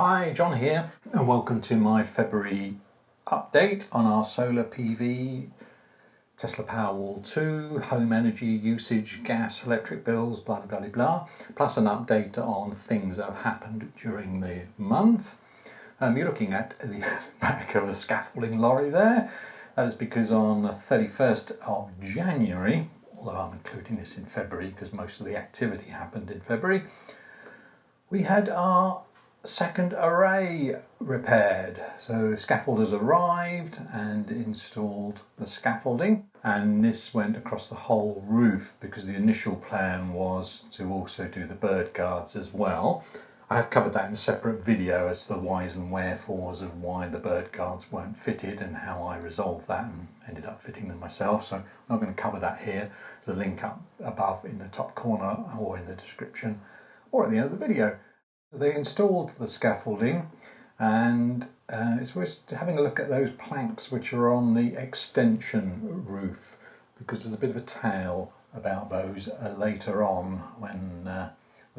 Hi, John here, and welcome to my February update on our solar PV, Tesla Powerwall 2, home energy usage, gas, electric bills, blah blah blah blah, plus an update on things that have happened during the month. You're looking at the back of a scaffolding lorry there. That is because on the 31st of January, although I'm including this in February because most of the activity happened in February, we had our second array repaired. So scaffolders arrived and installed the scaffolding, and this went across the whole roof because the initial plan was to also do the bird guards as well. I have covered that in a separate video as the whys and wherefores of why the bird guards weren't fitted and how I resolved that and ended up fitting them myself, so I'm not going to cover that here. There's a link up above in the top corner or in the description or at the end of the video. They installed the scaffolding, and it's worth having a look at those planks which are on the extension roof, because there's a bit of a tale about those later on when the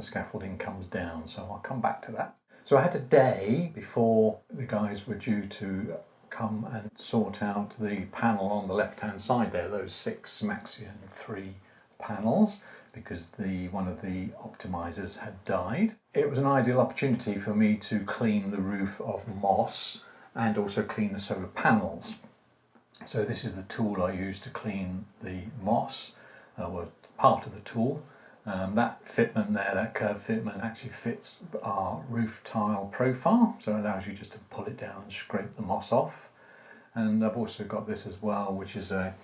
scaffolding comes down, so I'll come back to that. So I had a day before the guys were due to come and sort out the panel on the left hand side there, those 6 Maxeon 3 panels, because one of the optimizers had died. It was an ideal opportunity for me to clean the roof of moss and also clean the solar panels. So this is the tool I used to clean the moss, part of the tool. That fitment there, that curved fitment, actually fits our roof tile profile, so it allows you just to pull it down and scrape the moss off. And I've also got this as well, which is a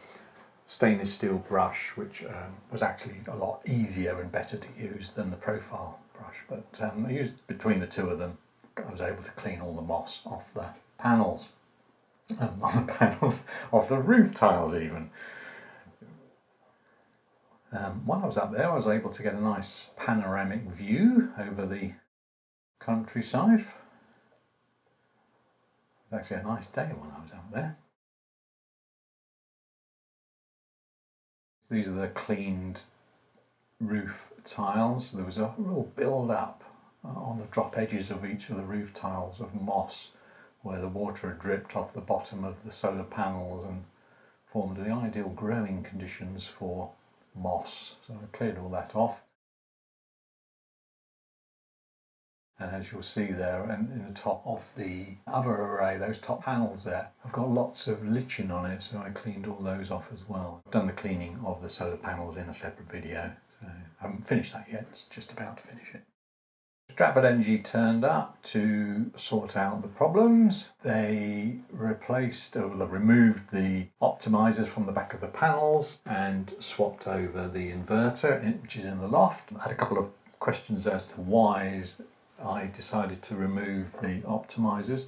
stainless steel brush, which was actually a lot easier and better to use than the profile brush, but I used between the two of them. I was able to clean all the moss off the panels, off the roof tiles even. While I was up there, I was able to get a nice panoramic view over the countryside. It was actually a nice day when I was up there. These are the cleaned roof tiles. There was a real build up on the drop edges of each of the roof tiles of moss, where the water had dripped off the bottom of the solar panels and formed the ideal growing conditions for moss. So I cleared all that off. And as you'll see there, and in the top of the other array, those top panels there, I've got lots of lichen on it, so I cleaned all those off as well. I've done the cleaning of the solar panels in a separate video, so I haven't finished that yet, it's just about to finish it. Stratford Energy turned up to sort out the problems. They removed the optimizers from the back of the panels and swapped over the inverter, which is in the loft. I had a couple of questions as to why I decided to remove the optimizers.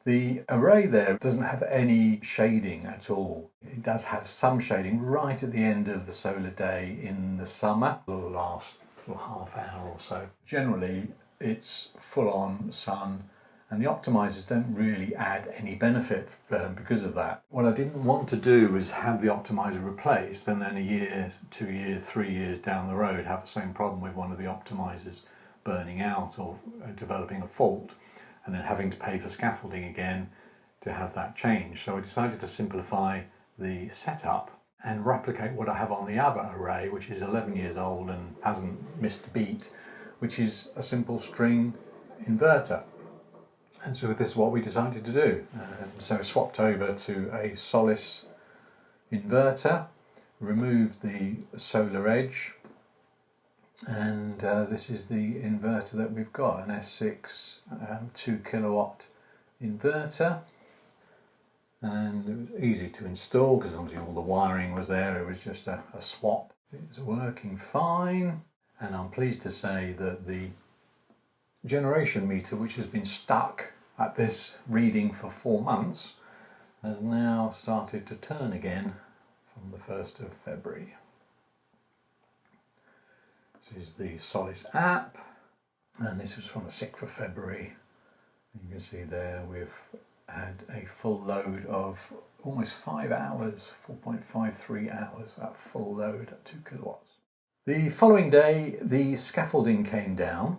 The array there doesn't have any shading at all. It does have some shading right at the end of the solar day in the summer. It will last for half hour or so. Generally, it's full-on sun, and the optimizers don't really add any benefit because of that. What I didn't want to do was have the optimizer replaced and then a year, 2 years, 3 years down the road have the same problem with one of the optimizers burning out or developing a fault, and then having to pay for scaffolding again to have that change. So I decided to simplify the setup and replicate what I have on the other array, which is 11 years old and hasn't missed a beat, which is a simple string inverter. And so this is what we decided to do. And so I swapped over to a Solis inverter, removed the solar edge, and this is the inverter that we've got, an S6 2 kilowatt inverter, and it was easy to install because obviously all the wiring was there. It was just a swap. It's working fine, and I'm pleased to say that the generation meter, which has been stuck at this reading for 4 months, has now started to turn again from the 1st of February. This is the Solis app, and this was from the 6th of February. You can see there we've had a full load of almost 5 hours, 4.53 hours at full load at 2 kilowatts. The following day the scaffolding came down,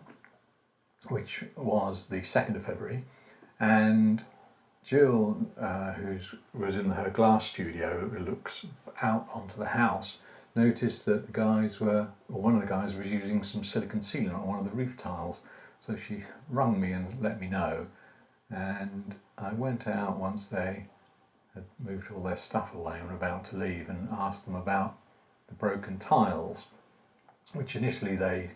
which was the 2nd of February, and Jill, who was in her glass studio, who looks out onto the house, noticed that the guys were, or one of the guys was using some silicon sealant on one of the roof tiles. So she rung me and let me know, and I went out once they had moved all their stuff away and were about to leave, and asked them about the broken tiles, which initially they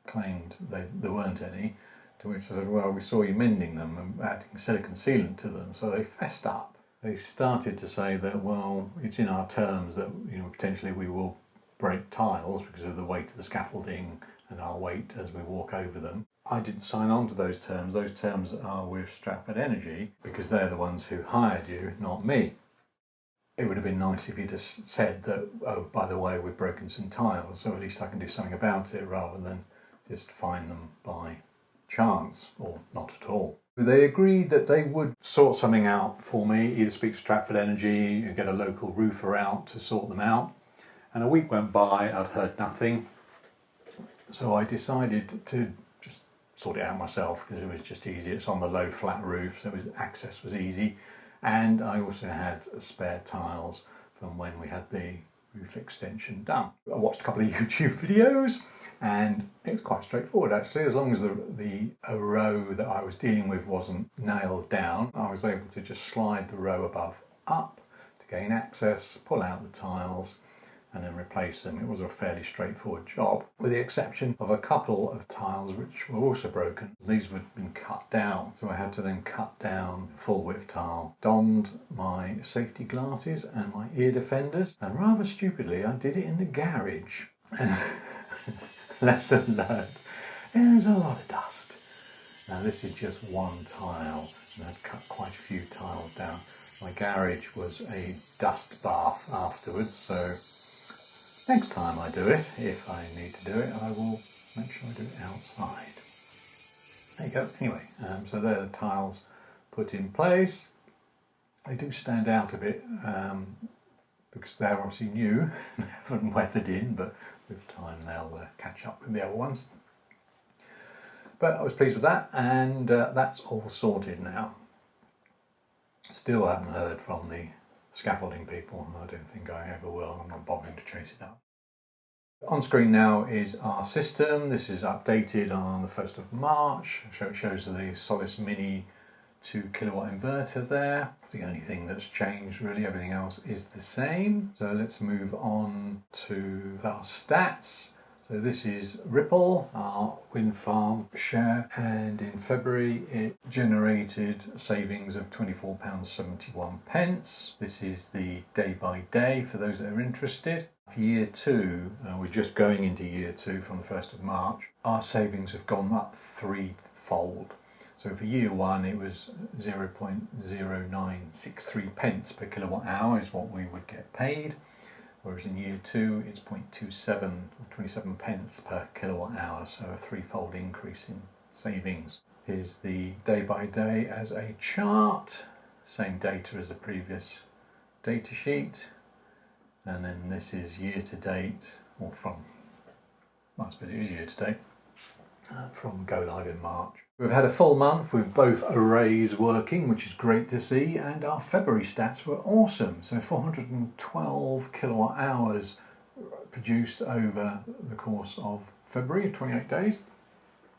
claimed there weren't any, to which I said, well, we saw you mending them and adding silicon sealant to them, so they fessed up. They started to say that, well, it's in our terms that, you know, potentially we will break tiles because of the weight of the scaffolding and our weight as we walk over them. I didn't sign on to those terms. Those terms are with Stratford Energy because they're the ones who hired you, not me. It would have been nice if you'd have said that, oh, by the way, we've broken some tiles, so at least I can do something about it, rather than just find them by chance, or not at all. They agreed that they would sort something out for me, either speak to Stratford Energy and get a local roofer out to sort them out. And a week went by, I've heard nothing. So I decided to just sort it out myself because it was just easy. It's on the low flat roof, so access was easy. And I also had spare tiles from when we had the roof extension done. I watched a couple of YouTube videos, and it was quite straightforward actually. As long as the row that I was dealing with wasn't nailed down, I was able to just slide the row above up to gain access, pull out the tiles, and then replace them. It was a fairly straightforward job, with the exception of a couple of tiles which were also broken. These had been cut down, so I had to then cut down full width tile, donned my safety glasses and my ear defenders, and rather stupidly I did it in the garage. Lesson learned. There's a lot of dust. Now this is just one tile, and I'd cut quite a few tiles down. My garage was a dust bath afterwards, so next time I do it, if I need to do it, I will make sure I do it outside. There you go. Anyway, so there are the tiles put in place. They do stand out a bit because they're obviously new, they haven't weathered in, but with time they'll catch up with the other ones. But I was pleased with that, and that's all sorted now. Still haven't heard from the scaffolding people, and I don't think I ever will. I'm not bothering to chase it up. On screen now is our system. This is updated on the 1st of March. It shows the Solis Mini 2 kilowatt inverter there. It's the only thing that's changed really, everything else is the same. So let's move on to our stats. So this is Ripple, our wind farm share, and in February it generated savings of £24.71. This is the day by day for those that are interested. For year 2, we're just going into year 2 from the 1st of March, our savings have gone up threefold. So for year 1 it was 0.0963 pence per kilowatt hour is what we would get paid, whereas in year 2 it's 0.27 or 27 pence per kilowatt hour, so a threefold increase in savings. Here's the day by day as a chart, same data as the previous data sheet, and then this is year to date, or from, well, I suppose it is year to date, from go live in March. We've had a full month with both arrays working, which is great to see, and our February stats were awesome. So 412 kilowatt hours produced over the course of February, 28 days,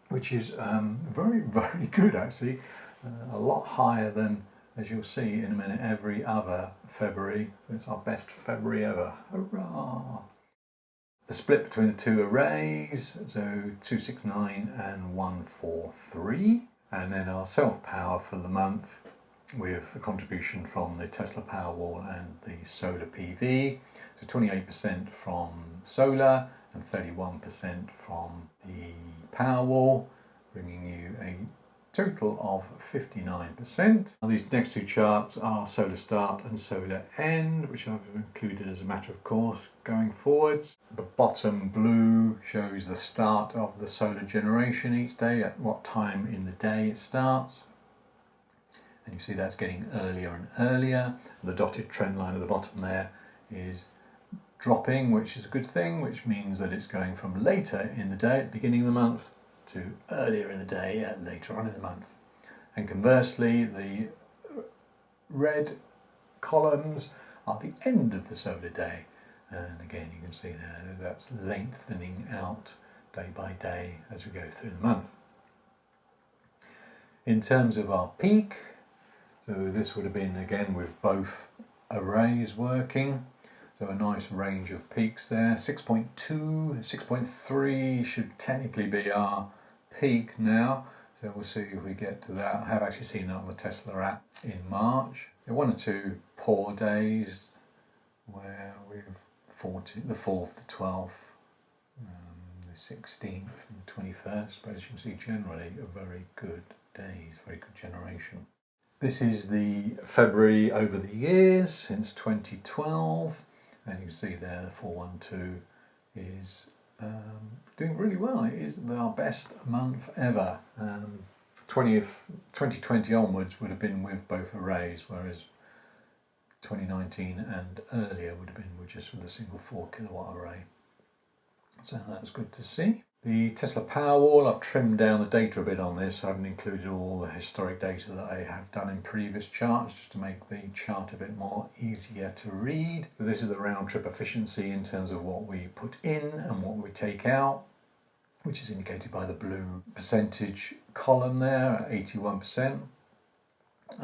which is very, very good actually. A lot higher than, as you'll see in a minute, every other February. It's our best February ever. Hurrah! The split between the two arrays, so 269 and 143. And then our self-power for the month with a contribution from the Tesla Powerwall and the solar PV. So 28% from solar and 31% from the Powerwall, bringing you a total of 59%. Now these next two charts are solar start and solar end, which I've included as a matter of course going forwards. The bottom blue shows the start of the solar generation each day, at what time in the day it starts. And you see that's getting earlier and earlier. The dotted trend line at the bottom there is dropping, which is a good thing, which means that it's going from later in the day at the beginning of the month to earlier in the day later on in the month. And conversely, the red columns are the end of the solar day. And again, you can see there that's lengthening out day by day as we go through the month. In terms of our peak, so this would have been again with both arrays working. So a nice range of peaks there. 6.2, 6.3 should technically be our peak now. So we'll see if we get to that. I have actually seen it on the Tesla app in March. There are 1 or 2 poor days where we've the 4th, the 12th, the 16th and the 21st, but as you can see generally a very good days, very good generation. This is the February over the years since 2012, and you can see there the 412 is doing really well. It is our best month ever. 2020 onwards would have been with both arrays, whereas 2019 and earlier would have been just with a single 4 kilowatt array. So that's good to see. The Tesla Powerwall, I've trimmed down the data a bit on this. I haven't included all the historic data that I have done in previous charts, just to make the chart a bit more easier to read. So this is the round trip efficiency in terms of what we put in and what we take out, which is indicated by the blue percentage column there at 81%.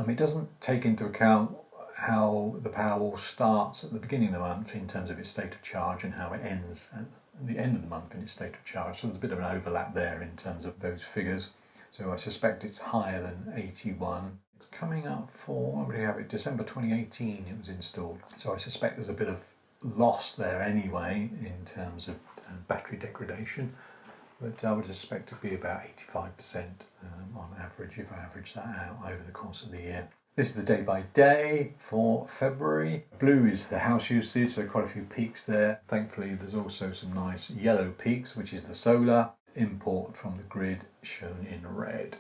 It doesn't take into account how the Powerwall starts at the beginning of the month in terms of its state of charge and how it ends at the end of the month in its state of charge. So there's a bit of an overlap there in terms of those figures. So I suspect it's higher than 81. It's coming up for, when would we have it? December 2018 it was installed. So I suspect there's a bit of loss there anyway in terms of battery degradation. But I would suspect it to be about 85% on average if I average that out over the course of the year. This is the day by day for February. Blue is the house usage, so quite a few peaks there. Thankfully, there's also some nice yellow peaks, which is the solar. Import from the grid shown in red.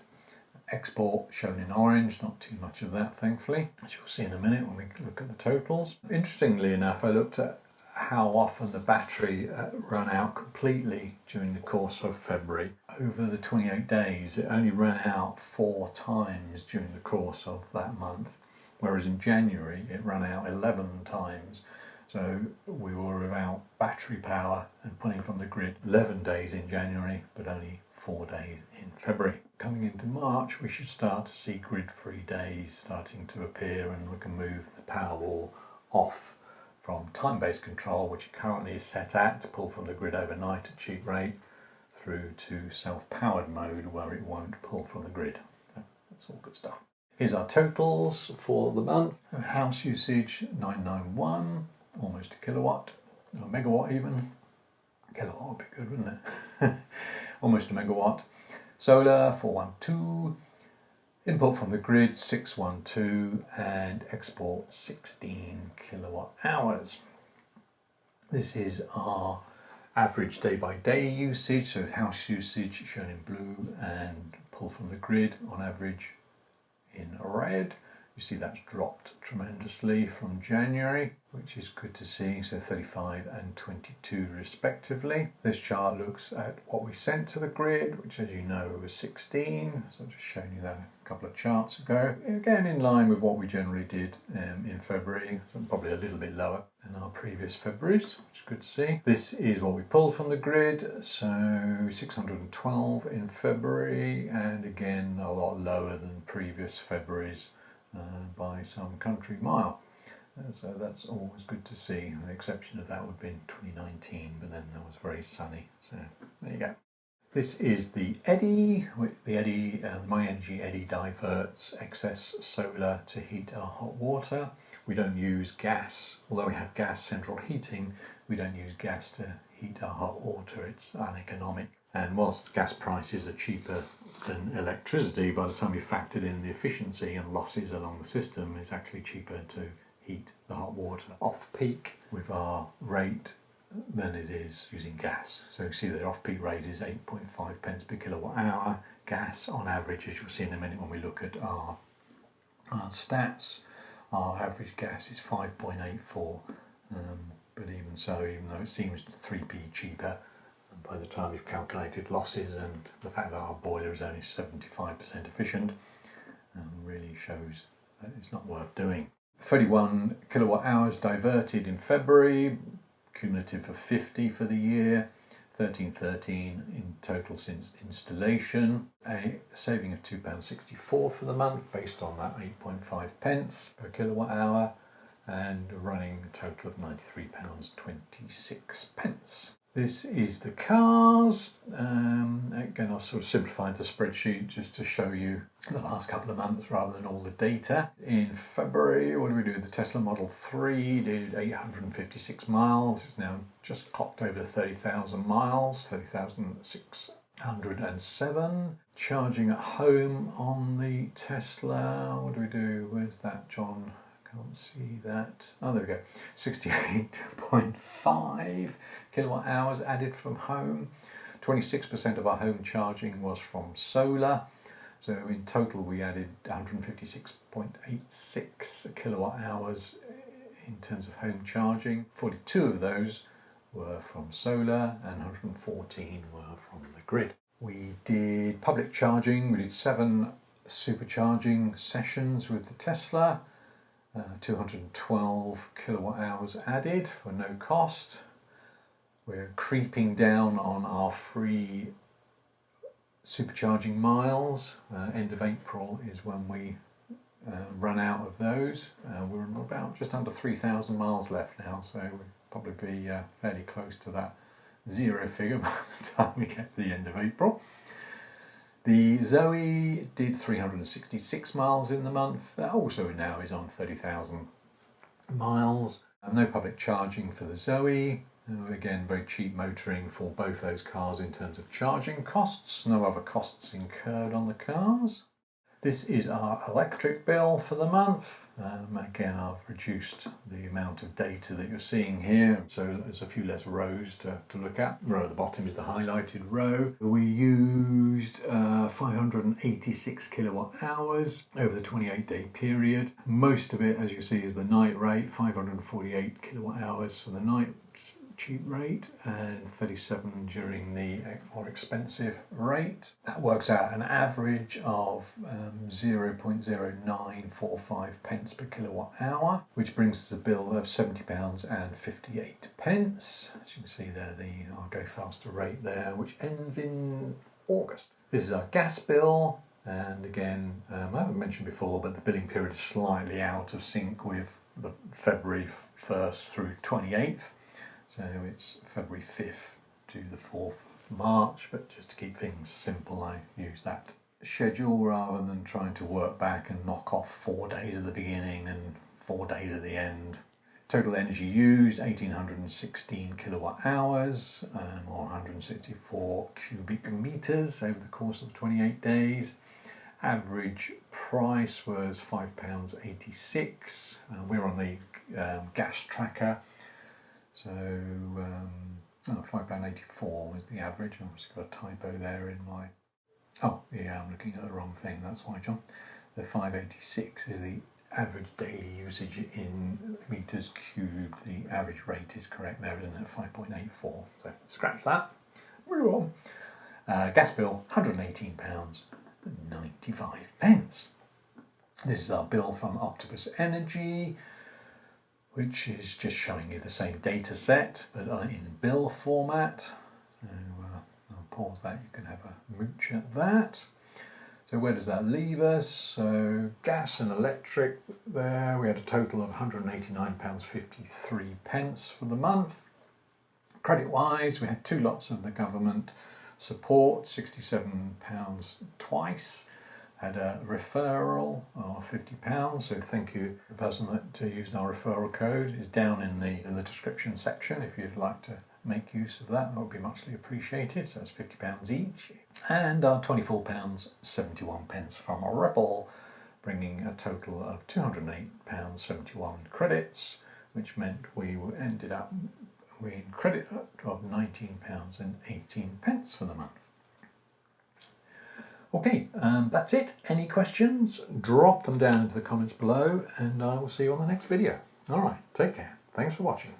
Export shown in orange, not too much of that, thankfully, as you'll see in a minute when we look at the totals. Interestingly enough, I looked at how often the battery ran out completely during the course of February. Over the 28 days, it only ran out 4 times during the course of that month, whereas in January it ran out 11 times. So we were without battery power and pulling from the grid 11 days in January, but only 4 days in February. Coming into March, we should start to see grid-free days starting to appear, and we can move the Powerwall off from time-based control, which it currently is set at to pull from the grid overnight at cheap rate, through to self-powered mode where it won't pull from the grid. So that's all good stuff. Here's our totals for the month. House usage 991, almost a kilowatt, or a megawatt even. Kilowatt would be good, wouldn't it? Almost a megawatt. Solar 412. Input from the grid 612 and export 16 kilowatt hours. This is our average day by day usage, so house usage shown in blue and pull from the grid on average in red. You see that's dropped tremendously from January, which is good to see, so 35 and 22 respectively. This chart looks at what we sent to the grid, which as you know was 16, so I've just shown you that a couple of charts ago. Again in line with what we generally did in February, so probably a little bit lower than our previous Februaries, which is good to see. This is what we pulled from the grid, so 612 in February, and again a lot lower than previous Februaries. By some country mile. So that's always good to see. The exception of that would have been 2019, but then that was very sunny. So there you go. This is the eddy. The My Energy eddy diverts excess solar to heat our hot water. We don't use gas, although we have gas central heating. We don't use gas to heat our hot water. It's uneconomic. And whilst gas prices are cheaper than electricity, by the time you factored in the efficiency and losses along the system, it's actually cheaper to heat the hot water off-peak with our rate than it is using gas. So you see the off-peak rate is 8.5 pence per kilowatt hour. Gas on average, as you'll see in a minute when we look at our stats, our average gas is 5.84. But even so, even though it seems 3p cheaper, And by the time you've calculated losses and the fact that our boiler is only 75% efficient, really shows that it's not worth doing. 31 kilowatt hours diverted in February, cumulative of 50 for the year, 1313 in total since installation, a saving of £2.64 for the month based on that 8.5 pence per kilowatt hour, and running a total of £93.26. This is the cars. Again, I've sort of simplified the spreadsheet just to show you the last couple of months rather than all the data. In February, what do we do? The Tesla Model 3 did 856 miles. It's now just clocked over 30,000 miles, 30,607. Charging at home on the Tesla. What do we do? Where's that, John? Can't see that. Oh, there we go. 68.5 kilowatt hours added from home. 26% of our home charging was from solar. So in total we added 156.86 kilowatt hours in terms of home charging. 42 of those were from solar and 114 were from the grid. We did public charging. We did 7 supercharging sessions with the Tesla. 212 kilowatt hours added for no cost. We're creeping down on our free supercharging miles. End of April is when we run out of those. We're about just under 3,000 miles left now, so we'll probably be fairly close to that zero figure by the time we get to the end of April. The Zoe did 366 miles in the month. That also now is on 30,000 miles. No public charging for the Zoe. Again, very cheap motoring for both those cars in terms of charging costs. No other costs incurred on the cars. This is our electric bill for the month. Again, I've reduced the amount of data that you're seeing here, so there's a few less rows to look at. The row at the bottom is the highlighted row. We used 586 kilowatt hours over the 28-day period. Most of it, as you see, is the night rate, 548 kilowatt hours for the night cheap rate and 37 during the more expensive rate. That works out an average of 0.0945 pence per kilowatt hour, which brings us a bill of £70.58. As you can see there, our Go Faster rate there, which ends in August. This is our gas bill, and again, I haven't mentioned before, but the billing period is slightly out of sync with the February 1st through 28th. So it's February 5th to the 4th of March, but just to keep things simple, I use that schedule rather than trying to work back and knock off 4 days at the beginning and 4 days at the end. Total energy used, 1,816 kilowatt hours, or 164 cubic meters over the course of 28 days. Average price was £5.86. We're on the gas tracker. So £5.84 was the average. I've obviously got a typo there in my... Oh, yeah, I'm looking at the wrong thing. That's why, John. The 586 is the average daily usage in meters cubed. The average rate is correct there, isn't it? 5.84. So scratch that. Move on. Gas bill, £118.95. This is our bill from Octopus Energy, which is just showing you the same data set, but in bill format. So I'll pause that, you can have a mooch at that. So where does that leave us? So gas and electric there, we had a total of £189.53 for the month. Credit-wise, we had 2 lots of the government support, £67 twice. Had a referral of £50, so thank you. The person that used our referral code is down in the description section if you'd like to make use of that. That would be muchly appreciated. So that's £50 each. And our £24.71 from Ripple, bringing a total of £208.71 credits, which meant we ended up with credit of £19.18 for the month. Okay, that's it. Any questions? Drop them down into the comments below and I will see you on the next video. Alright, take care. Thanks for watching.